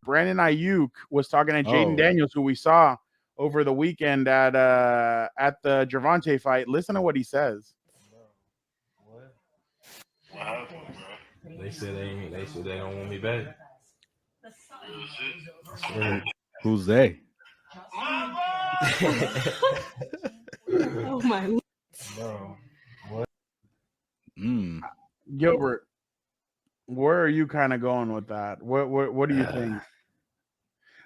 Brandon Aiyuk was talking to Jayden Daniels, who we saw over the weekend at the Gervonta fight. Listen to what he says. What happened, bro? They said they don't want me back. Who's they? Oh my. Bro. Gilbert, where are you kind of going with that? What do you think?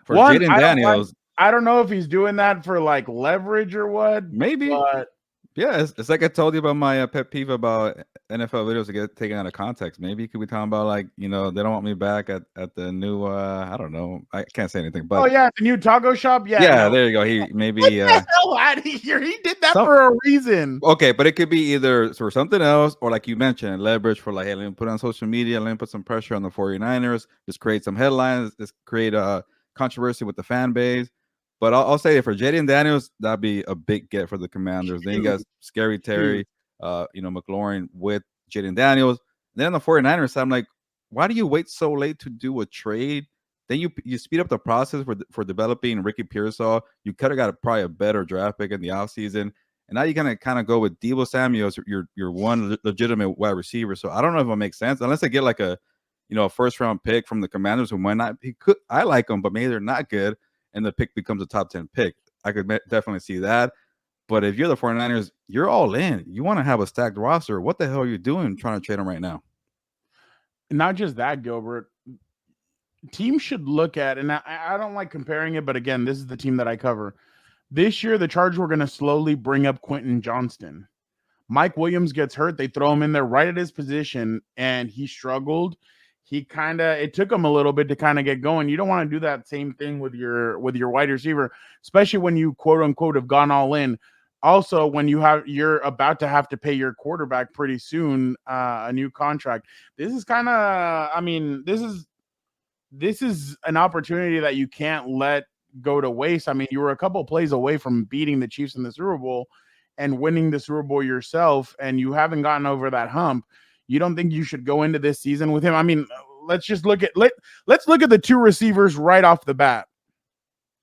For Jayden Daniels, I don't know if he's doing that for like leverage or what. Maybe. But yeah, it's like I told you about my pet peeve about NFL videos to get taken out of context. Maybe could we talk about like, they don't want me back at the new I don't know. I can't say anything. But the new taco shop. Yeah, there you go. He maybe get the hell out of here. He did that for a reason. Okay, but it could be either for something else or like you mentioned, leverage for like, hey, let me put it on social media, let me put some pressure on the 49ers, just create some headlines, just create a controversy with the fan base. But I'll say it for Jayden Daniels, that'd be a big get for the Commanders. Then you got Scary Terry, McLaurin with Jayden Daniels. Then on the 49ers, I'm like, why do you wait so late to do a trade? Then you speed up the process for developing Ricky Pearsall. You could have got probably a better draft pick in the offseason. And now you're going to kind of go with Deebo Samuel as your one legitimate wide receiver. So I don't know if it makes sense unless they get like a first round pick from the Commanders who might not. I like them, but maybe they're not good. And the pick becomes a top 10 pick. I could definitely see that. But if you're the 49ers, you're all in. You want to have a stacked roster. What the hell are you doing trying to trade them right now? Not just that, Gilbert. Teams should look at, and I don't like comparing it, but again, this is the team that I cover. This year, the Chargers were going to slowly bring up Quentin Johnston. Mike Williams gets hurt. They throw him in there right at his position, and he struggled. It took him a little bit to kind of get going. You don't want to do that same thing with your wide receiver, especially when you quote unquote have gone all in. Also, when you're about to have to pay your quarterback pretty soon a new contract. This is kind of, this is an opportunity that you can't let go to waste. I mean, you were a couple plays away from beating the Chiefs in the Super Bowl and winning the Super Bowl yourself, and you haven't gotten over that hump. You don't think you should go into this season with him? I mean, let's look at the two receivers right off the bat.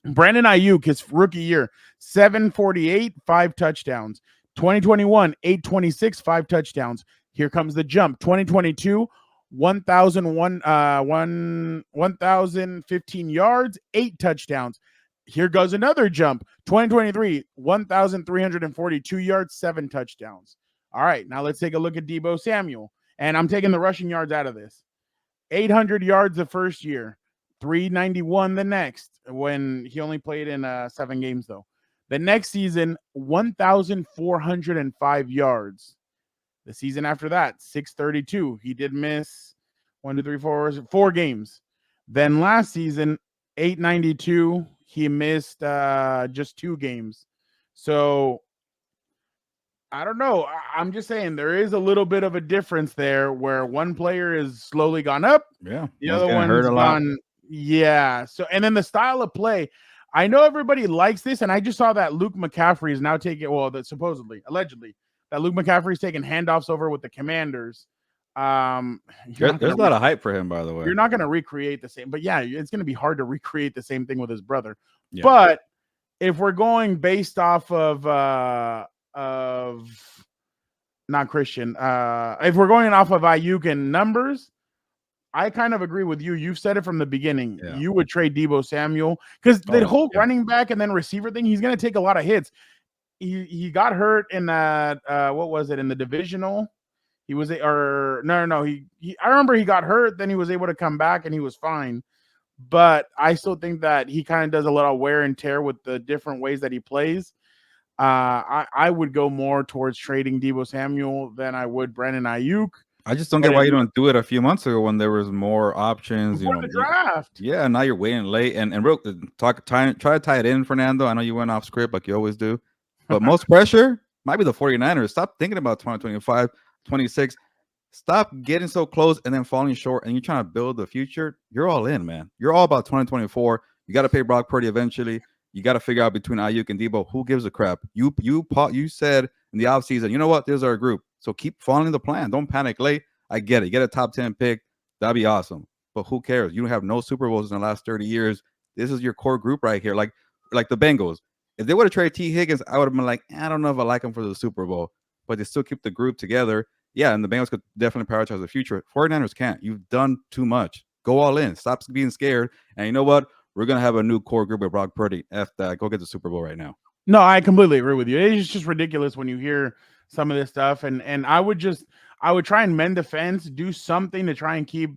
Brandon Aiyuk, his rookie year, 748, 5 touchdowns. 2021, 826, 5 touchdowns. Here comes the jump. 2022, 1,015 yards, 8 touchdowns. Here goes another jump. 2023, 1,342 yards, 7 touchdowns. All right, now let's take a look at Deebo Samuel. And I'm taking the rushing yards out of this. 800 yards the first year, 391 the next, when he only played in 7 games, though. The next season, 1,405 yards. The season after that, 632. He did miss 4 games. Then last season, 892. He missed just 2 games. So I don't know. I'm just saying there is a little bit of a difference there where one player is slowly gone up. Yeah. The other one's gone. Yeah. So, and then the style of play, I know everybody likes this. And I just saw that Luke McCaffrey is now taking, allegedly, that Luke McCaffrey is taking handoffs over with the Commanders. There's a lot of hype for him, by the way. You're not going to recreate the same, but yeah, it's going to be hard to recreate the same thing with his brother. Yeah. But if we're going based off of not Christian, if we're going off of Aiyuk and numbers, I kind of agree with you. You've said it from the beginning. Yeah. You would trade Deebo Samuel because the whole running back and then receiver thing, he's going to take a lot of hits. He got hurt in that, what was it, in the divisional? He was, I remember he got hurt, then he was able to come back and he was fine. But I still think that he kind of does a little wear and tear with the different ways that he plays. I would go more towards trading Deebo Samuel than I would Brandon Aiyuk. I just don't get why you don't do it a few months ago when there was more options. Before the draft. Yeah, now you're waiting late. And real try to tie it in, Fernando. I know you went off script like you always do. But most pressure might be the 49ers. Stop thinking about 2025, 26. Stop getting so close and then falling short. And you're trying to build the future. You're all in, man. You're all about 2024. You got to pay Brock Purdy eventually. You got to figure out between Aiyuk and Deebo, who gives a crap. You said in the offseason, you know what? There's our group. So keep following the plan. Don't panic late. I get it. Get a top 10 pick. That'd be awesome. But who cares? You don't have no Super Bowls in the last 30 years. This is your core group right here. Like the Bengals. If they would have traded T. Higgins, I would have been like, I don't know if I like him for the Super Bowl. But they still keep the group together. Yeah, and the Bengals could definitely prioritize the future. 49ers can't. You've done too much. Go all in. Stop being scared. And you know what? We're going to have a new core group with Brock Purdy. F that. Go get the Super Bowl right now. No, I completely agree with you. It's just ridiculous when you hear some of this stuff. And I would try and mend the fence, do something to try and keep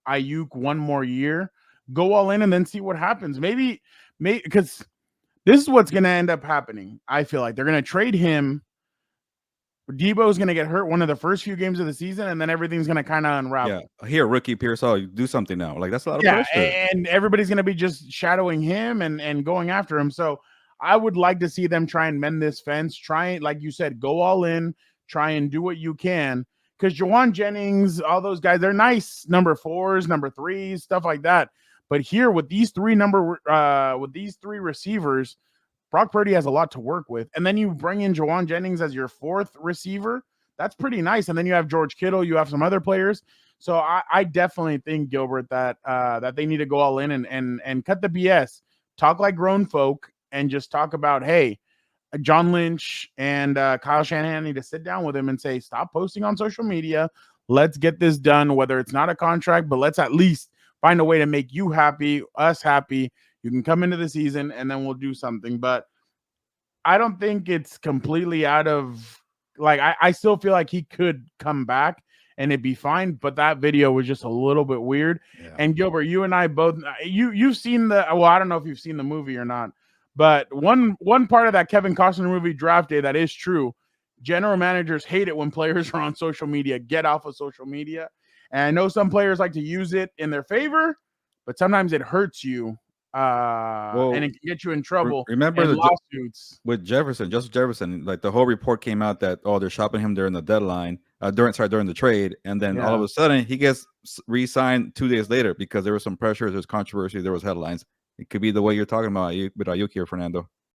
Aiyuk one more year, go all in, and then see what happens. Maybe because this is what's going to end up happening. I feel like they're going to trade him. Debo's going to get hurt one of the first few games of the season, and then everything's going to kind of unravel. Yeah, here, rookie Pearsall, you do something now. Like, that's a lot of pressure. And everybody's going to be just shadowing him and going after him. So I would like to see them try and mend this fence. Try, like you said, go all in. Try and do what you can. Because Jawan Jennings, all those guys, they're nice number 4s, number 3s, stuff like that. But here with these three receivers, Brock Purdy has a lot to work with. And then you bring in Jawan Jennings as your 4th receiver. That's pretty nice. And then you have George Kittle. You have some other players. So I definitely think, Gilbert, that they need to go all in and cut the BS. Talk like grown folk and just talk about, hey, John Lynch and Kyle Shanahan need to sit down with him and say, stop posting on social media. Let's get this done, whether it's not a contract, but let's at least find a way to make you happy, us happy. You can come into the season and then we'll do something. But I don't think it's completely out of, like, I still feel like he could come back and it'd be fine. But that video was just a little bit weird. Yeah. And Gilbert, you and I both, you've seen well, I don't know if you've seen the movie or not, but one part of that Kevin Costner movie, Draft Day, that is true. General managers hate it when players are on social media. Get off of social media. And I know some players like to use it in their favor, but sometimes it hurts you. And it can get you in trouble. Remember the lawsuits with Justin Jefferson, like the whole report came out that they're shopping him during the deadline, during the trade, and then all of a sudden he gets re-signed 2 days later because there was some pressure, there's controversy, there was headlines. It could be the way you're talking about with Aiyuk here, Fernando.